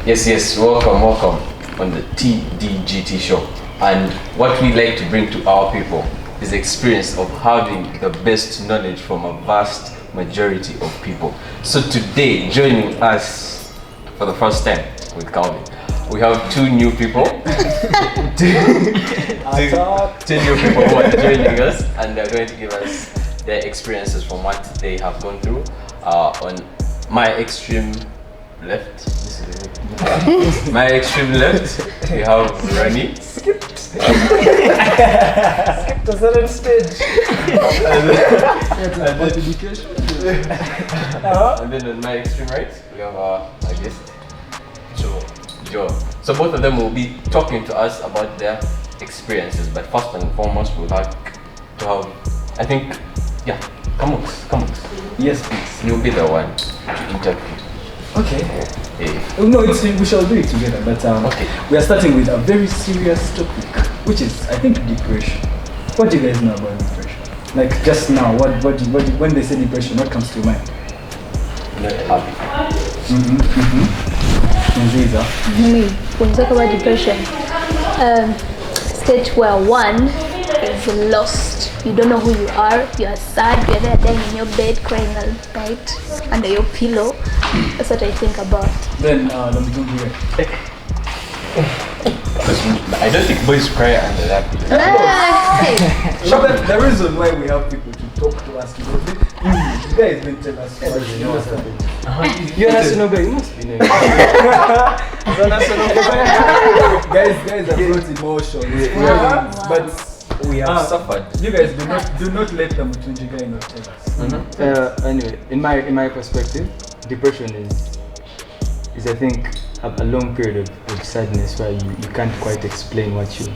Yes, welcome on the TDGT Show. And what we like to bring to our people is the experience of having the best knowledge from a vast majority of people. So today, joining us for the first time with Calvin, we have two new people. two new people who are joining us, and they're going to give us their experiences from what they have gone through. On my extreme left, my extreme left, we have Rani. Skipped a certain stage. And then on my extreme right, we have our guest, Joe. So both of them will be talking to us about their experiences. But first and foremost, we'd like to have, I think, come on. Yes, please. You'll be the one to interview. Okay. Hey. No, we shall do it together. But okay. We are starting with a very serious topic, which is, I think, depression. What do you guys know about depression? Like just now, when they say depression, what comes to your mind? Not happy. Me, when you talk about depression, stage where one is lost. You don't know who you are. You are sad. You're there lying in your bed crying all night under your pillow. That's what I think about. Then I don't think boys cry under that pillow. The reason why we have people to talk to us is you guys didn't tell us what you know. You're a national guy, you must be nice. Guys have brought emotions. But we have suffered. You guys do not let the Mutunji guy not tell us. Anyway, in my perspective, depression is I think a long period of sadness where you can't quite explain what you're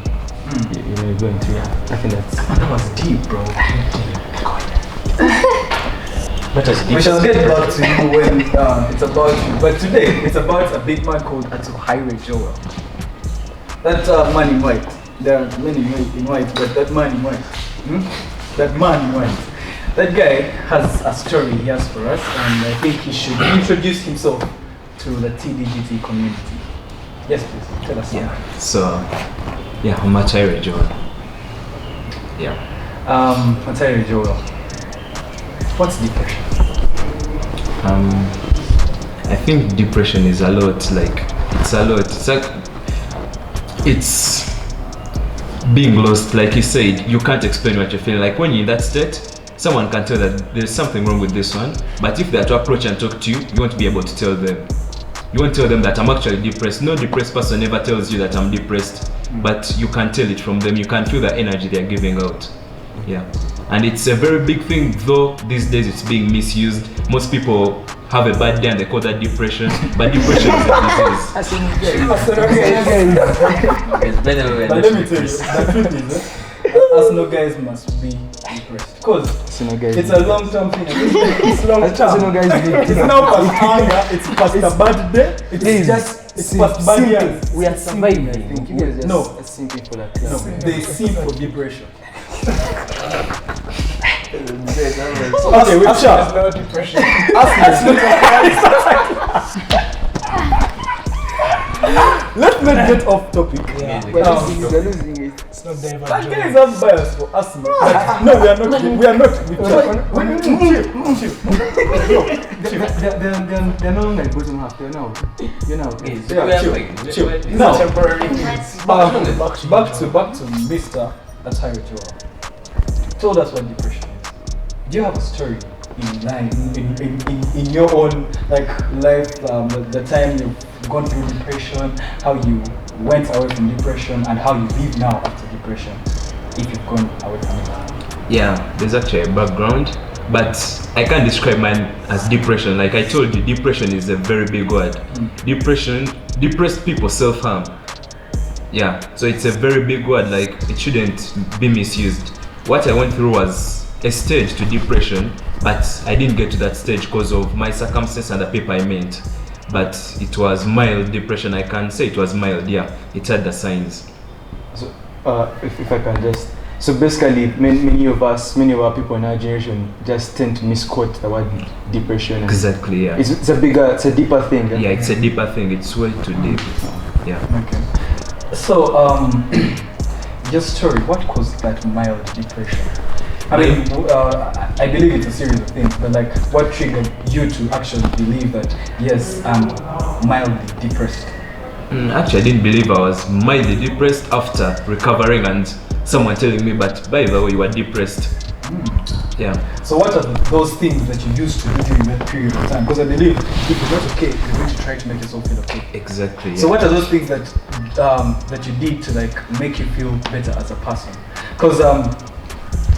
going through. I think that was deep, bro. We shall get back to you when it's about you. But today it's about a big man called Atuhaire Joel. That man in white. There are many in white, but that man in white. That man in white. That guy has a story he has for us, and I think he should introduce himself to the TDGT community. Yes, please, tell us. I'm Atuhaire Joel. Atuhaire Joel. What's depression? I think depression is a lot. It's being lost. Like you said, you can't explain what you're feeling. Like when you're in that state, someone can tell that there's something wrong with this one, but if they are to approach and talk to you, you won't be able to tell them. You won't tell them that I'm actually depressed. No depressed person ever tells you that I'm depressed, but you can tell it from them. You can feel the energy they're giving out. And it's a very big thing, though these days it's being misused. Most people have a bad day and they call that depression, but depression is a disease. But let me tell you, the truth is, Arsenal guys must be depressed. Because it's a long-term thing. It's long-term. It's now past anger, it's past a bad day, it's past bad years. We are surviving, I think. No, they see for depression. Okay, we've shot. No depression. Let's not get off topic. We're losing it. It's not there. Guys have bias for us. No, we are not. They're no longer bottom half. They're now. Chill. Now, back to Mr. Atuhaire Joel. Told us what depression is. Do you have a story in your own life, the time you've gone through depression, how you went away from depression, and how you live now after depression, if you've gone away from it? There's actually a background, but I can't describe mine as depression. Like I told you, depression is a very big word. Depressed people self-harm. So it's a very big word, like it shouldn't be misused. What I went through was a stage to depression, but I didn't get to that stage because of my circumstances and the people I met. But it was mild depression. I can say it was mild. It had the signs. So, if I can just So basically, many of our people in our generation just tend to misquote the word depression. Exactly, yeah. It's a deeper thing. Yeah, it's a deeper thing. It's way too deep. Yeah. Okay. So, your story, what caused that mild depression? I mean, I believe it's a series of things, but like, what triggered you to actually believe that, yes, I'm mildly depressed? Actually, I didn't believe I was mildly depressed after recovering and someone telling me, but by the way, you are depressed. Yeah. So what are those things that you used to do during that period of time? Because I believe if you're not okay, you're going to try to make yourself feel okay. Exactly. So Yeah. what are those things that that you did to like make you feel better as a person? Because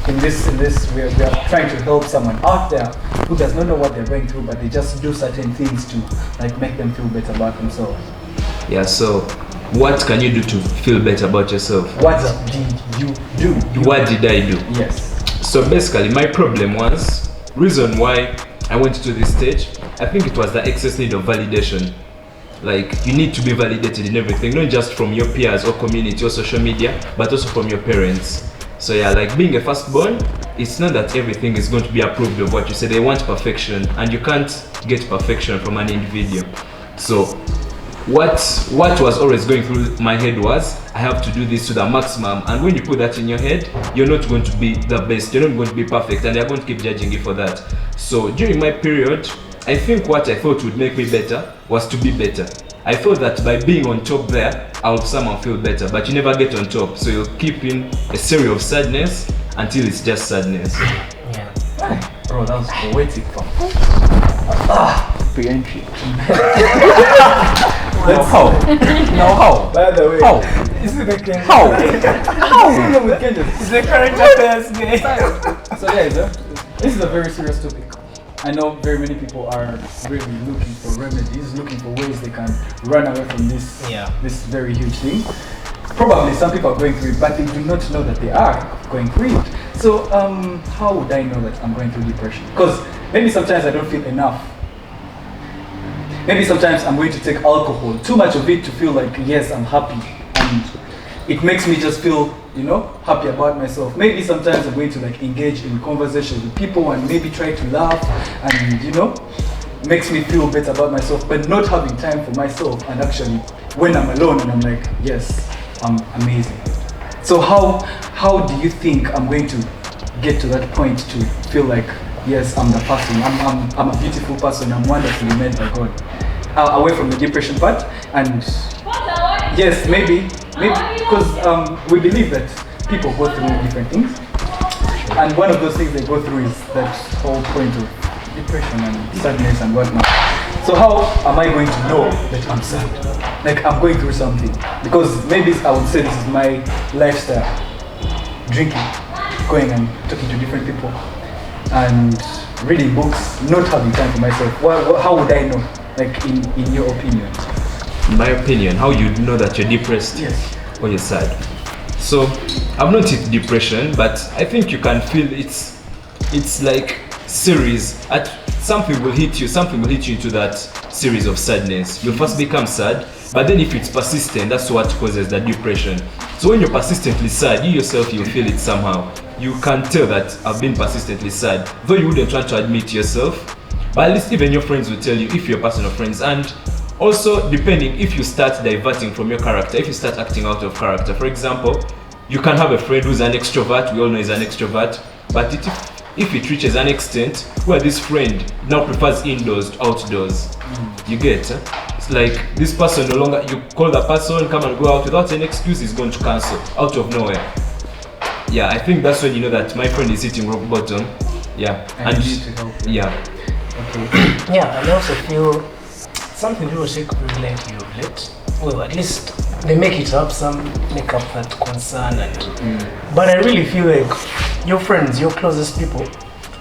in this we are trying to help someone out there who does not know what they're going through, but they just do certain things to like make them feel better about themselves. Yeah. So, what can you do to feel better about yourself? What did you do? What did I do? Yes. So basically, my problem was reason why I went to this stage. I think it was the excess need of validation. Like, you need to be validated in everything, not just from your peers or community or social media, but also from your parents. So yeah, like being a firstborn, it's not that everything is going to be approved of what you say. They want perfection, and you can't get perfection from an individual. So what was always going through my head was, I have to do this to the maximum, and when you put that in your head, you're not going to be the best, you're not going to be perfect, and they're going to keep judging you for that. So during my period, I think what I thought would make me better was to be better. I thought that by being on top there, I would somehow feel better, but you never get on top, so you'll keep in a series of sadness until it's just sadness. Yeah. Bro, that was poetic. Pre-entry. How? No, how? By the way, How? is it the Kenyan? How? How? With Kenyan. It's the current affairs day. So guys, this is a very serious topic. I know very many people are really looking for remedies, looking for ways they can run away from this this very huge thing. Probably some people are going through it, but they do not know that they are going through it. So how would I know that I'm going through depression? Because maybe sometimes I don't feel enough. Maybe sometimes I'm going to take alcohol, too much of it to feel like, yes, I'm happy. And it makes me just feel, you know, happy about myself. Maybe sometimes I'm going to like engage in conversations with people and maybe try to laugh and, you know, makes me feel better about myself, but not having time for myself. And actually, when I'm alone and I'm like, yes, I'm amazing. So how do you think I'm going to get to that point to feel like, yes, I'm the person, I'm a beautiful person, I'm wonderfully made by God? Away from the depression part, and yes, maybe because we believe that people go through different things, and one of those things they go through is that whole point of depression and sadness and whatnot. So how am I going to know that I'm sad? Like I'm going through something? Because maybe I would say this is my lifestyle: drinking, going and talking to different people, and reading books, not having time for myself. How would I know? Like in your opinion? In my opinion, how you know that you're depressed? Yes. Or you're sad? So, I've not hit depression, but I think you can feel it's like series. Something will hit you into that series of sadness. You'll first become sad, but then if it's persistent, that's what causes the depression. So when you're persistently sad, you yourself, you'll feel it somehow. You can tell that I've been persistently sad, though you wouldn't try to admit to yourself. But at least even your friends will tell you if you're a person of friends. And also depending if you start diverting from your character, if you start acting out of character. For example, you can have a friend who's an extrovert, we all know he's an extrovert, but if it reaches an extent where this friend now prefers indoors to outdoors, you get, it's like this person no longer, you call the person, come and go out without any excuse, he's going to cancel out of nowhere. Yeah, I think that's when you know that my friend is hitting rock bottom. Yeah, and you need to help. Yeah. Okay. Yeah, and I also feel something people say could relate to you a bit. Well, at least they make it up, some make up that concern but I really feel like your friends, your closest people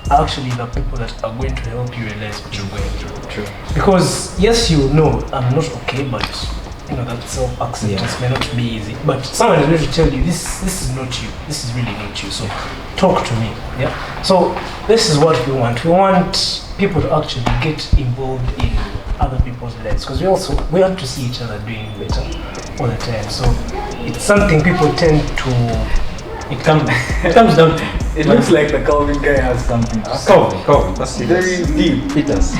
are actually the people that are going to help you realize what you're going through. True. Because yes, you know I'm not okay, but you know that self-acceptance may not be easy. But someone is going to tell you this is not you. This is really not you. So talk to me. Yeah. So this is what we want. We want people to actually get involved in other people's lives, because we want to see each other doing better all the time. So it's something people tend to It comes down to It looks like the Calvin guy has something to say. Calvin. That's Very deep. It does.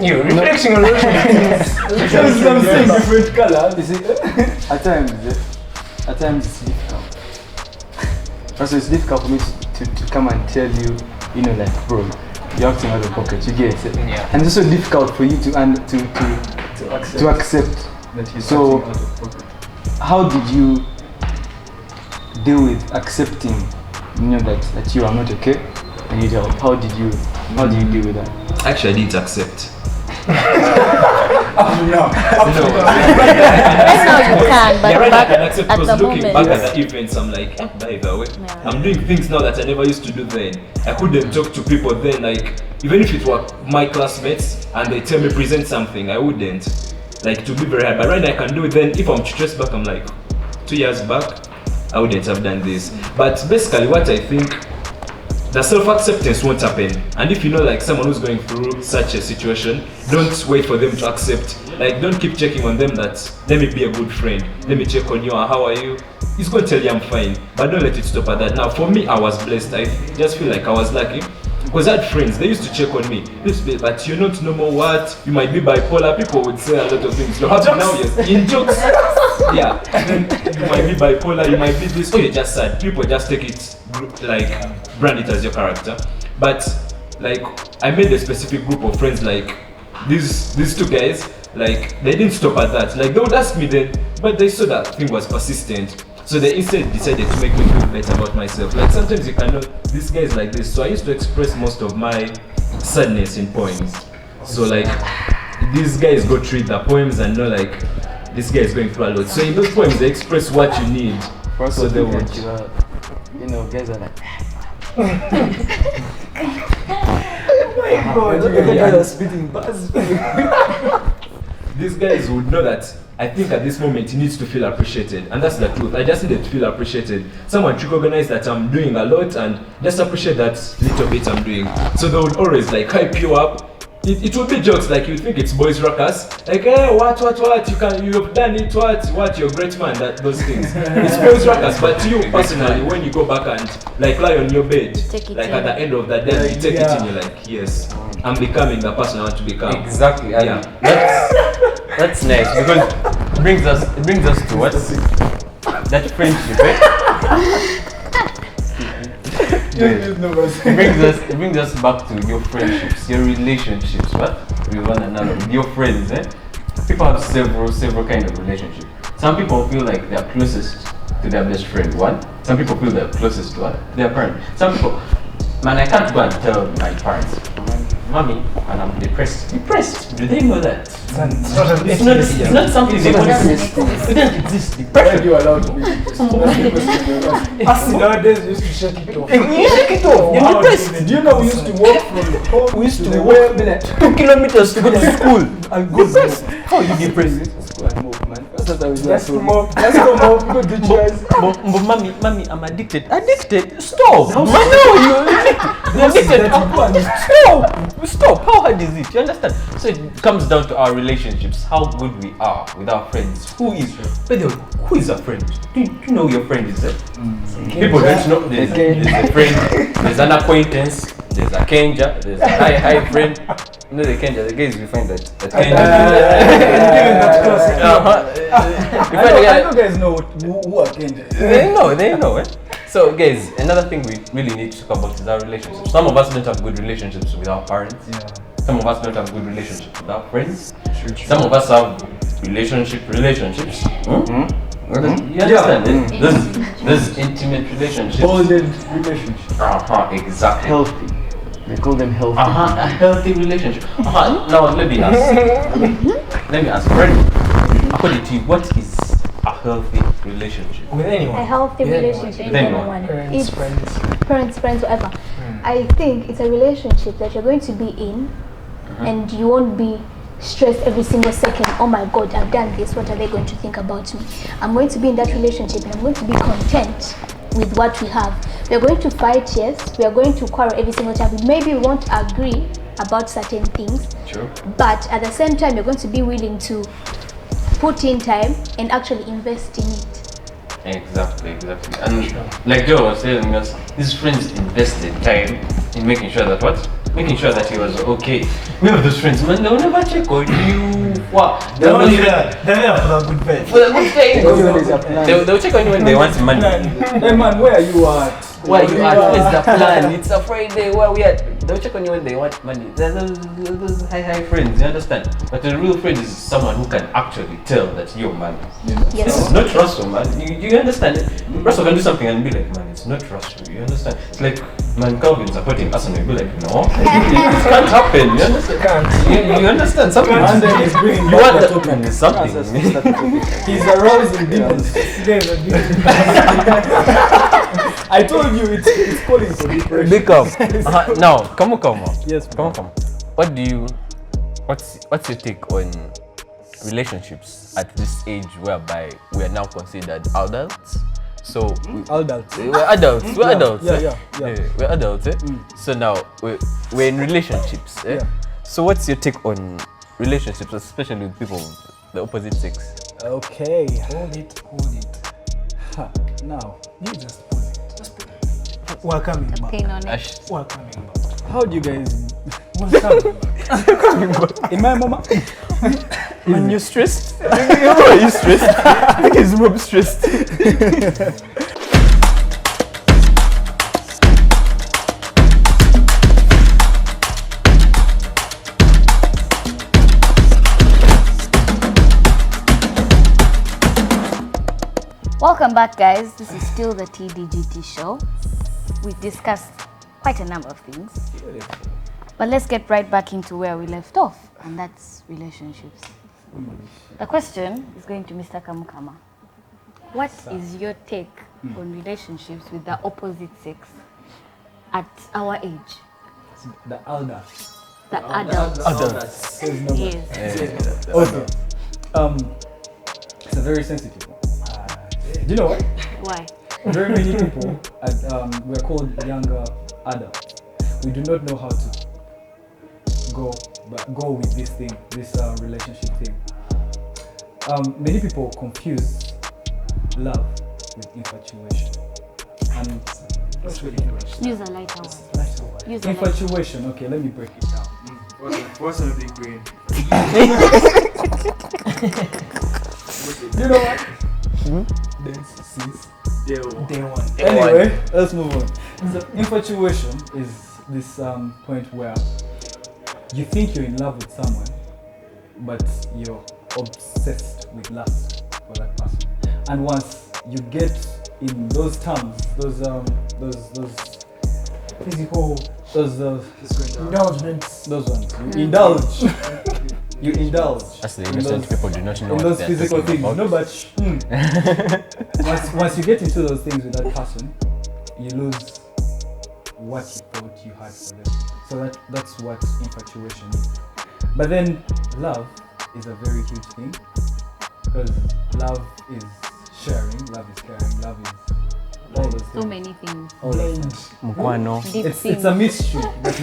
You reflection on There's some different colors. You see, at times it's difficult. Also, it's difficult for me to come and tell you, you know, like, bro, you're acting out of pocket. You get it. Yeah. And it's also difficult for you to accept. That he's So- acting out of pocket. How did you deal with accepting, you know, that you are not okay? And you help. How did you deal with that? Actually, I didn't accept. Right now you can, but Yeah, right now I back can accept at because the looking moment. back at the events, I'm like, by the way, Yeah. I'm doing things now that I never used to do then. I couldn't talk to people then, like, even if it were my classmates and they tell me present something, I wouldn't. Like, to be very hard. But right now I can do it then. If I'm stressed back, I'm like, 2 years back, I wouldn't have done this. But basically what I think, the self-acceptance won't happen. And if you know like someone who's going through such a situation, don't wait for them to accept. Like, don't keep checking on them that, let me be a good friend, let me check on you, and how are you? He's going to tell you I'm fine, but don't let it stop at that. Now for me, I was blessed. I just feel like I was lucky. Because I had friends, they used to check on me. But you're not normal, what? You might be bipolar. People would say a lot of things. You're happy now, yes. In jokes. Yeah. You might be bipolar, you might be this. Oh, you're just sad. People just take it, like, brand it as your character. But, like, I made a specific group of friends, like, these two guys, like, they didn't stop at that. Like, they would ask me then, but they saw that thing was persistent. So they instead decided to make me feel better about myself. Like, sometimes you cannot, this guy is like this. So I used to express most of my sadness in poems. So like, these guys go through the poems and know like, this guy is going through a lot. So in those poems, they express what you need. So they would. You know, guys are like, God, look at the guy that's spitting buzz. These guys would know that I think at this moment he needs to feel appreciated, and that's the truth. I just needed to feel appreciated. Someone to recognize that I'm doing a lot and just appreciate that little bit I'm doing. So they would always like hype you up. It would be jokes like you think it's boys ruckus, like hey what you've done it, what you're a great man, those things. It's boys ruckus, but to you personally, when you go back and like lie on your bed, Take it like in. at the end of the day, you take it and you're like, yes, I'm becoming the person I want to become. Exactly. And Yeah. that's nice because it brings us to what? That friendship, eh? It brings us back to your friendships, your relationships, what? With one another, with your friends, eh? People have several kind of relationships. Some people feel like they're closest to their best friend, one. Some people feel they're closest to their parent. Some people, man, I can't go and tell my parents, Mommy, and I'm depressed. Depressed? Do they know that? It's not something they want to exist. It doesn't exist. Why are Depression. you allowed to be? Us nowadays we used to shake it off. You shake it off. You're depressed. Do you know we used to walk from home? We used to the walk well, 2 kilometers to go to school. and go Depressed. How are you depressed? Let's go move. Go do chairs. But mommy, I'm addicted. Addicted? Stop. Man, no, you're addicted. Stop. How hard is it? You understand? So it comes down to our relationships, how good we are with our friends. Who is a friend? Do you know who your friend is? People don't know. There's a friend, there's an acquaintance, there's a kenja, there's a hi friend. You know the kenja, the guys we find that kenja. I know guys know who are Kenja. They know, eh? So guys, another thing we really need to talk about is our relationships. Some of us don't have good relationships with our parents. Some of us don't have good relationships with our friends. Some of us have relationships. You understand? There's intimate relationships. Bonded relationship. Exactly. healthy. They call them healthy. A healthy relationship. Now let me ask friend. According to you, what is a healthy relationship? With anyone. A healthy Yeah, relationship with then anyone. Parents, It's friends. parents, whatever. I think it's a relationship that you're going to be in, and you won't be stressed every single second. Oh my God, I've done this. What are they going to think about me? I'm going to be in that relationship, and I'm going to be content with what we have. We are going to fight, yes. We are going to quarrel every single time. Maybe we won't agree about certain things, Sure. but at the same time, you're going to be willing to put in time and actually invest in it. Exactly. And like Joe was telling us, his friends invested time in making sure that he was okay. We have those friends, man, they'll never check on you. What? They're there for the good pay. For the good thing. They'll check on you when they want money. Hey man, where are you at? Where you at? Where's the plan? It's a Friday. Where we at? They'll check on you when they want money. They're those high friends, you understand? But a real friend is someone who can actually tell that you're man. This Yes. is not Russell, man. You understand it? Russell can do something and be like, man, it's not Russell. You understand? It's like, man, Calvin supporting us and you'll be like, no, it can't happen. You understand? You understand? Something. And then he's bringing You want back that man is something. He's arousing demons. I told you it's calling for depression. Become. Now, come on. Yes, Come on. What's your take on relationships at this age whereby we are now considered adults? So Adults. we're adults. We're adults. Yeah. We're adults. So now we're in relationships. Yeah. So what's your take on relationships, especially with people of the opposite sex? Okay. Hold it. Now, You just put it. We're coming back. Pain on it. Ash, We're coming back. how do you guys? We're coming back. In my mama. man, you stressed? Are you stressed? I think he's Rob stressed. Welcome back, guys. This is still the TDGT Show. We've discussed quite a number of things, but let's get right back into where we left off, and that's relationships. The question is going to Mr. Kamukama. What is your take on relationships with the opposite sex at our age? The elder. The adults. Yes. Okay. It's a very sensitive one. Do you know why? Why? Very many people, we're called younger adults. We do not know how to go with this thing, this relationship thing. Many people confuse love with infatuation. And Use a lighter one. Use a lighter. infatuation, okay, let me break it down. What's on the big brain? You know what? Day one. Anyway, let's move on. So infatuation is this point where you think you're in love with someone, but you're obsessed with lust for that person. And once you get in those terms, those Physical indulgence. those ones, you indulge. You indulge. That's the in innocent those- people do not know in what those they're physical talking things. about. No, but once you get into those things with that person, you lose what you thought you had for them. So that's what infatuation is. But then love is a very huge thing, because love is sharing, love is caring, love is all those So things. many things. All those things. Mkwano. Deep It's things. a mystery that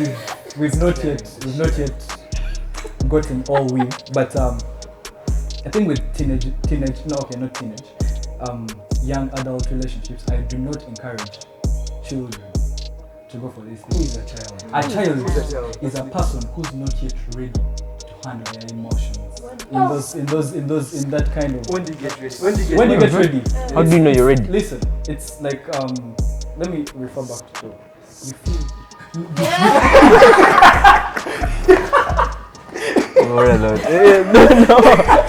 we've not yet gotten all with. But I think with young adult relationships, I do not encourage children to go for these things. A child is a person who's not yet ready to handle their emotions. In that kind of. When do you get ready? When you get ready. How do you know you're ready? Listen, it's like let me refer back to you feel.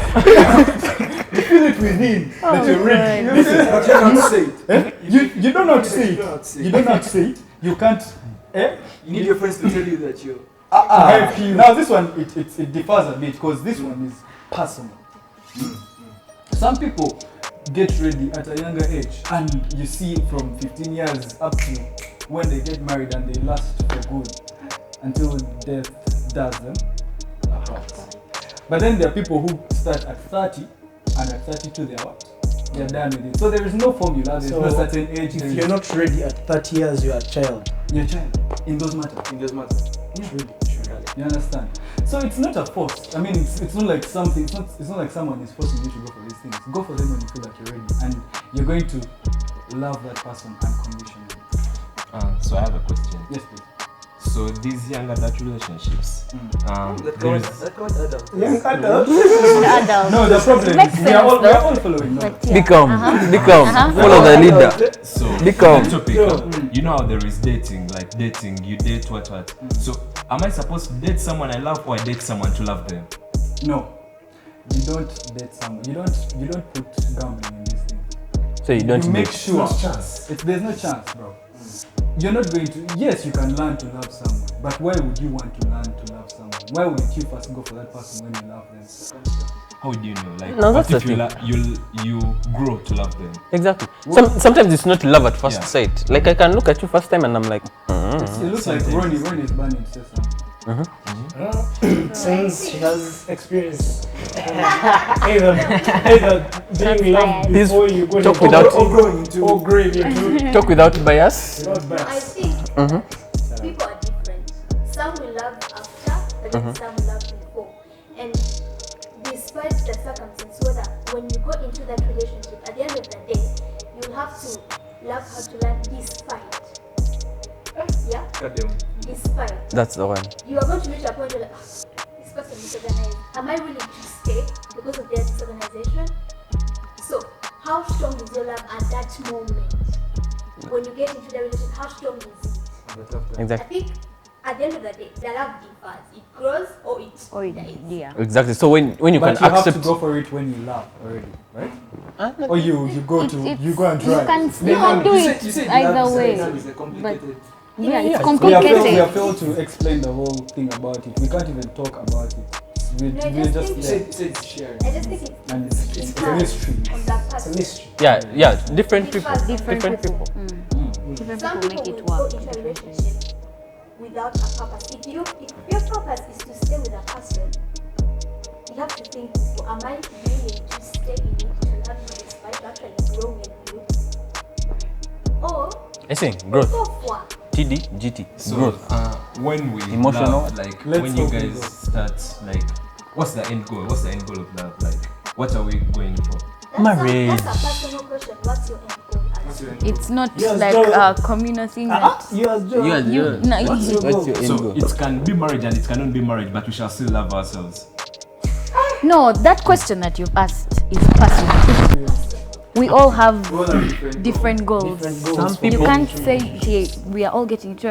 You feel it within that you're ready. Listen, But you can't say it. you don't know how to say it. You don't know how to say it. You can't. You need your friends to tell you that you're. Now this one it differs a bit, because this one is personal. Some people get ready at a younger age, and you see from 15 years up to when they get married, and they last for good until death does them apart. But then there are people who start at 30, and at 32 they're done with it. So there is no formula. There's no certain age. If you're not ready at 30 years, you're a child. You're a child in those matters. You understand? So it's not a force. I mean, it's not like something. It's not like someone is forcing you to go for these things. Go for them when you feel like you're ready, and you're you're going to love that person unconditionally. So I have a question. Yes, please. So these young adult relationships, there is Young adult. Adult. No, the problem Makes is we are all sense, following. No? But yeah. Become. Follow the leader. so Become. the topic. You know how there is dating, like dating. You date what. So am I supposed to date someone I love, or I date someone to love them? No, you don't date someone. You don't put gambling in this thing. So you don't You make date. sure. Chance. There's no chance, bro. You're not going to. Yes, you can learn to love someone, but why would you want to learn to love someone? Why wouldn't you first go for that person when you love them? How do you know? Like, No, what that's if the you grow to love them? Exactly. Sometimes it's not love at first Yeah. sight. Like I can look at you first time and I'm like, It looks like Ronnie is burning sesame. Since she has experience either being loved Please before you go talk to without- or growing into talk without bias. without I bias. think people are different. Some will love after, but then some will love before. And despite the circumstance, whether when you go into that relationship, at the end of the day, you'll have to love how to learn despite. Yeah? Despite. That's the one. You are going to reach a point where like, this person is disorganized. Am I willing to stay because of their disorganization? So, how strong is your love at that moment? When you get into the relationship, how strong is it? I Exactly. think at the end of the day, the love differs. It grows or it dies. Yeah. Exactly. So when you But can you have accept. to go for it when you love already, right? No. Or you go It's- to it's- you go and You try. can do it either way. But yeah, it's We have complicated. failed to explain the whole thing about it. We can't even talk about it. No, I We're just just think there. I just think And it's it's a hard mystery. on that It's a person. mystery. Yeah, different people. Different people. Some Different people make people it will go work. into a relationship without a purpose. If your purpose is to stay with a person, you have to think, well, am I willing to stay in it to learn from despite to actually grow with you? Or I think growth. go for TDGT. So Growth. when we Emotional. love, like Let's when you hope we guys go. start, like, what's the end goal? What's the end goal of love? Like, what are we going for? Marriage. That's a personal question. What's your end goal? It's not Yes, like Joe. a communal thing that You as Joe. you. No, What's your What's goal? your end So goal? it can be marriage and it cannot be marriage, but we shall still love ourselves. no, that question that you've asked is personal. We all have different goals. Some You people. can't say, hey, we all get into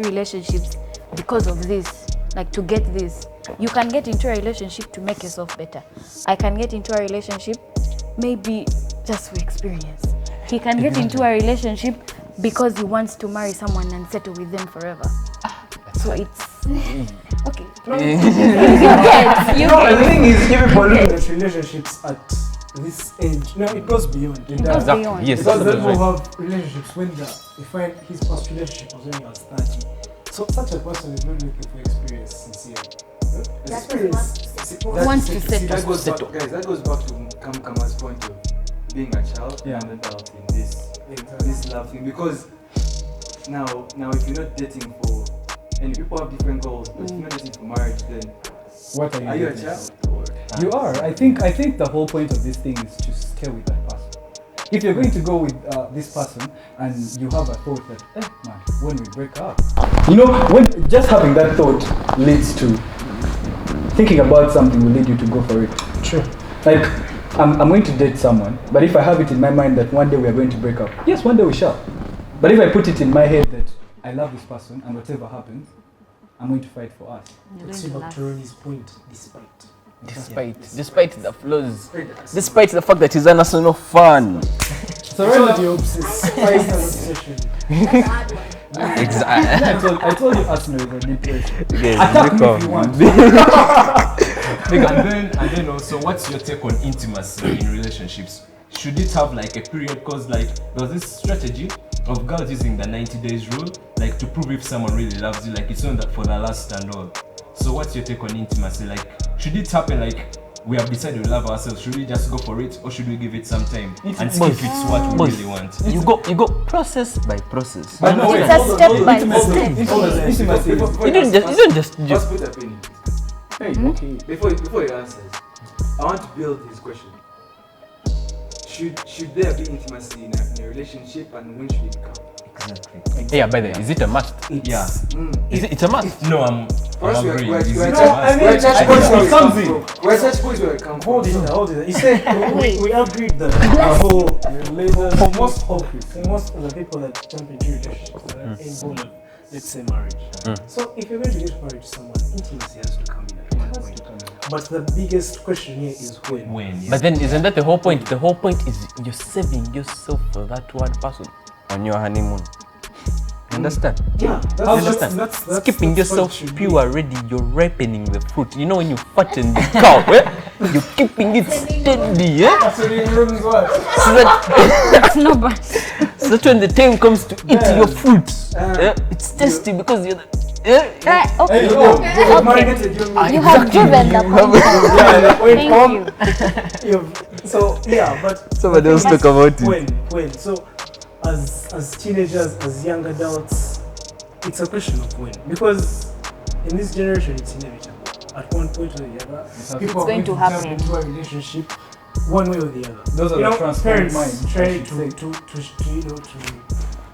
relationships because of this, like to get this. You can get into a relationship to make yourself better. I can get into a relationship maybe just for experience. He can get into a relationship because he wants to marry someone and settle with them forever. So it's okay. You No, get the thing is, even for looking at relationships at this age, no, it goes beyond. It does. Exactly. beyond. Yes. Because that's people right. have relationships when they find his past relationship was when he was 30. So such a person is not looking for experience sincerely. That's what he wants to say. wants to See, that settle. goes back, guys. That goes back to Kama's point of being a child Yeah. and an adult in this love thing. Because now, if you're not dating for, and people have different goals, but if you're not dating for marriage, then What are you? are you a doing? child? Or You are. I think the whole point of this thing is to stay with that person. If you're going to go with this person and you have a thought that, man, when we break up, when just having that thought leads to thinking about something will lead you to go for it. True. Like, I'm going to date someone, but if I have it in my mind that one day we are going to break up, yes, one day we shall. But if I put it in my head that I love this person and whatever happens, I'm going to fight for us. Let's see back to Ronnie's point, despite. Despite the flaws, despite the fact that he's an Arsenal fan. So right now, The obsession. That's a hard one. Exactly. I told you Arsenal is a depression. Yes, Attack me if you want. And then also, what's your take on intimacy in relationships? Should it have like a period? Cause like there's this strategy of girls using the 90 days rule, like to prove if someone really loves you. Like it's not that for the last and all. So what's your take on intimacy? Like should it happen like we have decided we love ourselves? Should we just go for it, or should we give it some time and see if it's what we Both. really want? You go process by process. But no, It's wait, a hold on, step hold on. by Intimacy- step. Intimacy is- You don't just Let's put a pin in it. Hey, okay. Before he answers, I want to build his question. should there be intimacy in a relationship, and when should it come? Exactly. Yeah, by the way, is it a must? Yeah. It's a must? No, I'm agreeing. We're Is it touch a must? we're touch points where it comes in. from. We're touch points where it comes from. Hold it. You said we agreed that for most of the people that jump into relationships that are in goal of, let's say, marriage. So if you're going to get married to someone, intimacy has to come in at one point. But the biggest question here is when. When? But then isn't that the whole point? The whole point is you're saving yourself for that one person on your honeymoon. You understand? Yeah, You understand? that's Keeping what yourself should be. pure ready, you're ripening the fruit. You know when you fatten the cow, you're keeping it steady, That's what it means what? so that That's no bad. so that when the time comes to eat your fruit, it's tasty because you're Okay. Marinated, you're You have driven the point. Thank you. So yeah, but Somebody else talk about it. When so as teenagers, as young adults, it's a question of when, because in this generation it's inevitable. At one point or the other, people are going to happen. jump into a relationship one way or the other. Those are You the know, transparent parents minds. try I should say.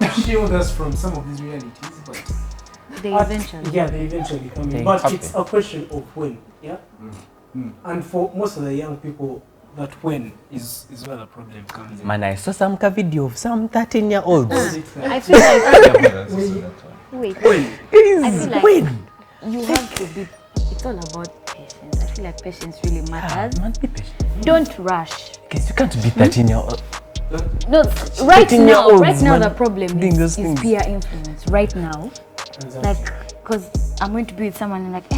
to shield us from some of these realities, but They they eventually come They in. But happen. it's a question of when, yeah. And for most of the young people, that when is where the problem comes in. Man, I saw some video of some 13-year-olds. I feel like wait. I feel like When? you have to be. It's all about patience. I feel like patience really matters. Man, be patient. Don't rush. Because you can't be 13-year-old. No, right now, 13-year-olds, the man, problem doing those is things. peer influence. Right now, like, because I'm going to be with someone and like,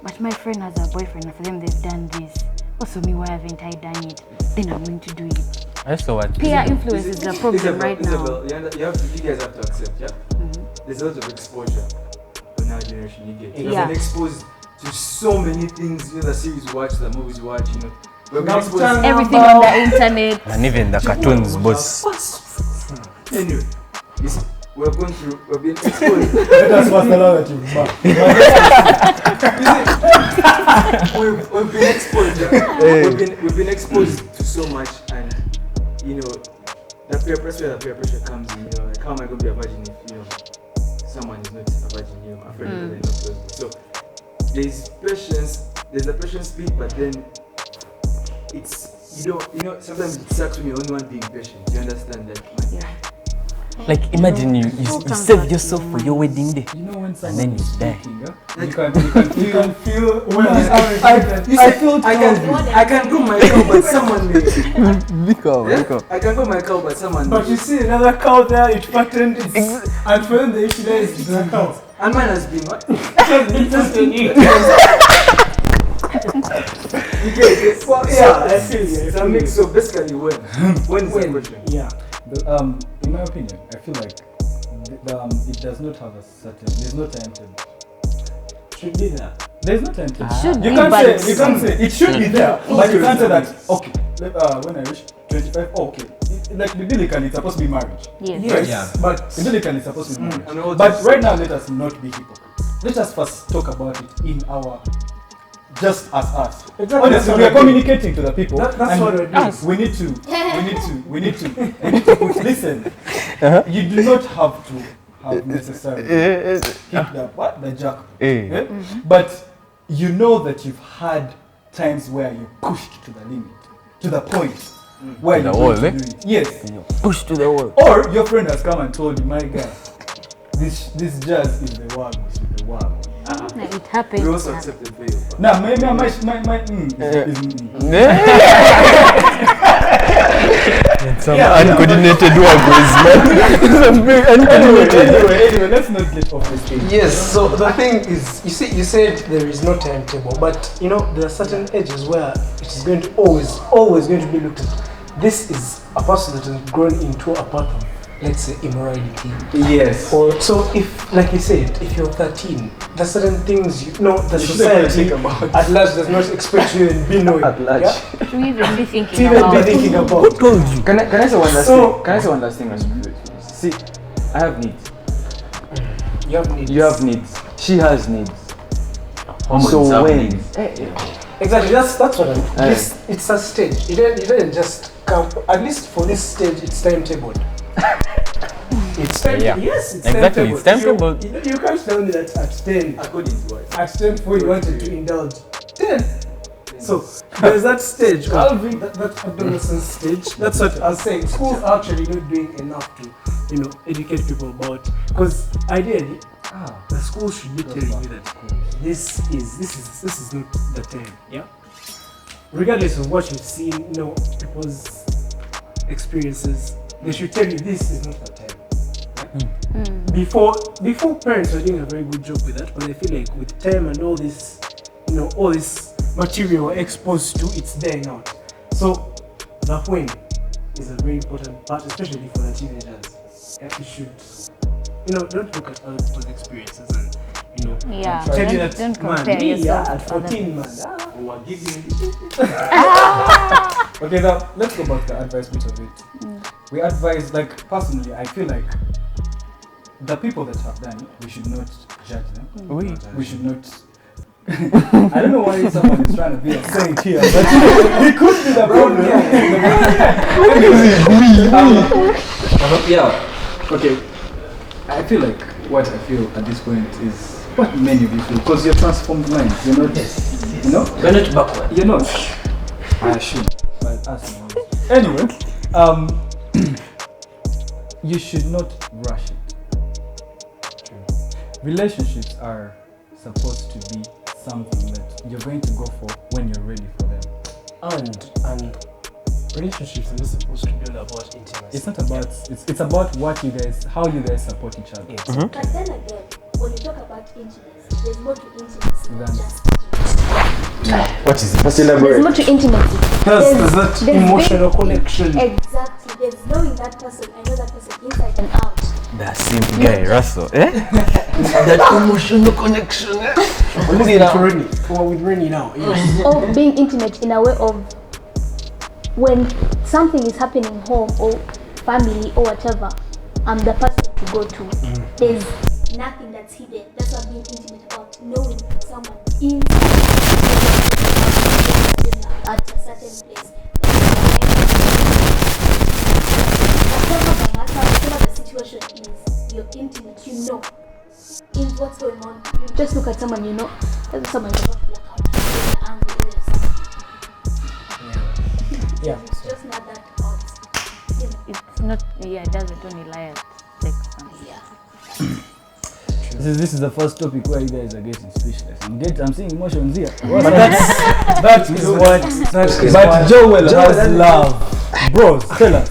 but my friend has a boyfriend. For them, they've done this. Also, me, why haven't I done it? Then I'm going to do it. I saw what. Peer influence is the problem right now. you guys have to accept, yeah? There's a lot of exposure on our generation. You get. You've Yeah. been exposed to so many things. You know, the series you watch, the movies you watch. You know, we've been exposed. Everything on the internet. And even the cartoons, boss. Anyway, you see, we're going through. We're being exposed. That's what's the law that you We've been exposed. Yeah? We've been exposed to so much, and you know, the peer pressure comes in. You know, like how am I going to be a virgin if someone is not a virgin? You know, a friend that they're not close with. So there's patience. There's a patience bit, but then it's sometimes it sucks when you're the only one being patient. You understand that? Like imagine you save yourself for your wedding day. You know when And someone then you is die. speaking, you can feel when I can go my cow, but someone may. I can go my cow, but someone But you see another cow there, it fattened, and for them the issue there is the cow. and mine has been what? Well, yeah, I feel you. It's a mix. So basically, when is the question? Yeah. In my opinion, I feel like it does not have a certain. There's no timetable. Should be there. There's no timetable. Should You be, can't but say it should be there, but you can't say that. Okay, when I reach 25, okay. Like biblically, it's supposed to be marriage. Yes. Yeah. But biblically, it's supposed to be marriage. And all But this- right now, let us not be hypocrites. Let us first talk about it in our. Just as us. Exactly. Honestly, we are communicating to the people. That's and what we're doing. we need to put, listen. You do not have to have necessarily hit the jack. But you know that you've had times where you pushed to the limit, to the point where The you're wall, going to do it. Yes. Push to the wall. Or your friend has come and told you, my guy, this jazz is the one with the one. It happens. We also accepted fail. Now, maybe my Some uncoordinated workers, man. Some very uncoordinated. Anyway, let's not get off this thing. Yes, so the thing is, you said there is no timetable, but you know, there are certain ages where it is going to always going to be looked at. This is a person that has grown into a path of, let's say, immorality. Yes. Or so if, like you said, if you're 13, there's certain things the society at large does not expect you to be knowing. At large. Yeah? To even be thinking To even about. be thinking about. Who told you? Can I say one last So- thing? Can I say one last thing? See, I have needs. You have needs. You have needs. She has needs. Hormones So have when needs. Exactly. That's what I'm. It's a stage. It didn't just come. At least for this stage, it's timetabled. It's time. Yeah. Yes, it's Exactly, it's timetabled. You can't tell me that at 10. According to what? At 10 before you wanted to indulge. 10. So there's that stage, Calvin, that adolescent stage. That's what I was saying. Schools are actually not doing enough to, educate people about. Because ideally, the school should be telling you that this is not the time. Yeah. Regardless of what you've seen, people's experiences, they should tell you this is not the time. Before parents were doing a very good job with that, but I feel like with time and all this, all this material we're exposed to, it's there now. So the when is a very important part, especially for the teenagers. Yeah, you should, don't look at other people's experiences and, tell you that, don't man, compare me, yourself at with 14, man, Okay, now let's go back to the advice bit of it. We advise, like, personally, I feel like the people that have done it, we should not judge them. We should not. I don't know why someone is trying to be a saint here, but it could be the problem. Okay. I feel like what I feel at this point is what many of you feel, because you're transformed minds. You're not, We're not backward. You're not. I assume. But anyway, you should not rush it. Relationships are supposed to be something that you're going to go for when you're ready for them. And relationships are not supposed to be all about intimacy. It's not about. It's about how you guys support each other. But then again, when you talk about intimacy, there's more to intimacy than just What is it? There's more to intimacy. There's that emotional connection. Exactly. There's knowing that person. I know that person inside and out. That same guy, Russell. That emotional connection. With Rennie now. Yes. Or being intimate in a way of when something is happening home or family or whatever, I'm the person to go to. There's nothing that's hidden. That's what being intimate about. Knowing someone at a certain place. Whatever the situation is, you're intimate, in what's going on. You just look at someone, there's someone you're not black out, angry, Yeah. It's just not that hot. It's not, it doesn't only lie at sex. This is the first topic where you guys are getting speechless. I'm seeing emotions here. But that is what. But Joel has love. Bros, tell us.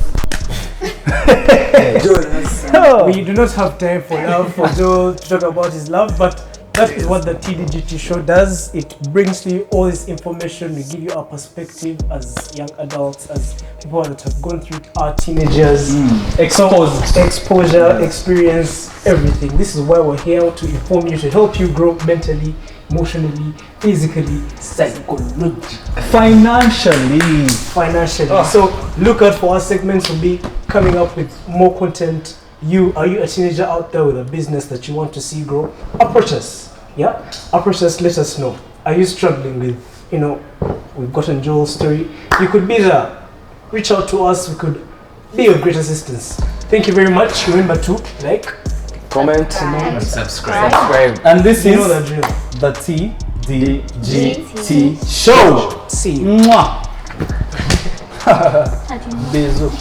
We do not have time for Joel to talk about his love, but that is what the TDGT show does. It brings to you all this information. We give you our perspective as young adults, as people that have gone through it, our teenagers, exposure, experience, everything. This is why we're here, to inform you, to help you grow mentally, emotionally, physically, psychologically, financially. So look out for our segments. We'll be coming up with more content. Are you a teenager out there with a business that you want to see grow? Approach us. Approach us, let us know. Are you struggling with, we've gotten Joel's story. You could be there. Reach out to us. We could be of great assistance. Thank you very much. Remember to like, comment, and subscribe. And this is the drill. the TDGT Show. See. Mwah. Until Bisous.